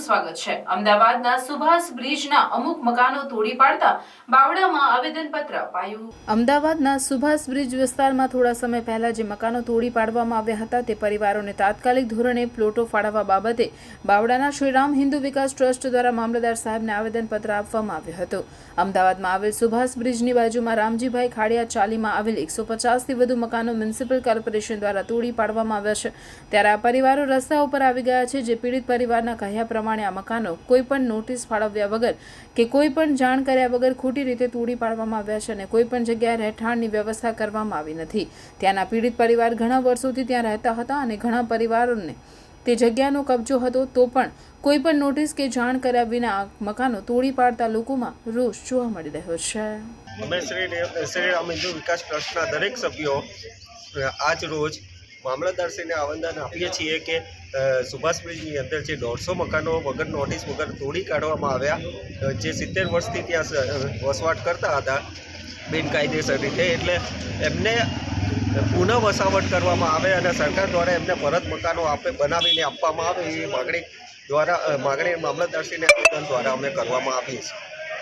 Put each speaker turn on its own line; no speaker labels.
સ્વાગત છે। અમદાવાદના સુભાષ બ્રિજના અમુક મકાનો તોડી પાડતા બાવડામાં આવેદનપત્ર અપાયું। અમદાવાદના સુભાષ બ્રિજ વિસ્તારમાં થોડા સમય પહેલા જે મકાનો તોડી પાડવામાં આવ્યા હતા તે પરિવારોને તાત્કાલિક ધોરણે પ્લોટો ફાળવવા બાબતે બાવડાના શ્રીરામ હિન્દુ વિકાસ ટ્રસ્ટ દ્વારા મામલતદાર સાહેબને આવેદનપત્ર આપવામાં આવ્યું હતું। અમદાવાદમાં આવેલ સુભાષ બ્રિજની બાજુમાં રામજીભાઈ ખાડિયા ચાલીમાં આવેલ 150થી વધુ મકાનો મ્યુનિસિપલ કોર્પોરેશન દ્વારા તોડી પાડવામાં આવ્યા છે। ત્યારે આ પરિવારો રસ્તા ઉપર આવી ગયા છે। જે પીડિત પરિવારના કહ્યા પ્રમાણે આ મકાનો કોઈપણ નોટિસ ફાળવ્યા વગર કે કોઈપણ જાણ કર્યા વગર ખોટી રીતે તોડી પાડવામાં આવ્યા છે અને કોઈપણ જગ્યાએ રહેઠાણની વ્યવસ્થા કરવામાં આવી નથી। ત્યાંના પીડિત પરિવાર ઘણા વર્ષોથી ત્યાં રહેતા હતા અને ઘણા પરિવારોને તે જગ્યાનો કબજો હતો તો પણ કોઈપણ નોટિસ કે જાણ કર્યા વિના આ મકાનો તોડી પાડતા લોકોમાં રોષ જોવા મળી રહ્યો છે।
અમે શ્રીરામ હિન્દુ વિકાસ ટ્રસ્ટના દરેક સભ્યો આજ રોજ મામલતદારશ્રીને આવેદન આપીએ છીએ કે સુભાષ બ્રિજની અંદર જે 150 મકાનો વગર નોટિસ વગર તોડી કાઢવામાં આવ્યા, જે 70 વર્ષથી ત્યાં વસવાટ કરતા હતા બિનકાયદેસર રીતે, એટલે એમને પુનઃ વસાવટ કરવામાં આવે અને સરકાર દ્વારા એમને પરત મકાનો બનાવીને આપવામાં આવે એ માગણી મામલતદારશ્રીને આવેદન દ્વારા અમે કરવામાં આવી છે।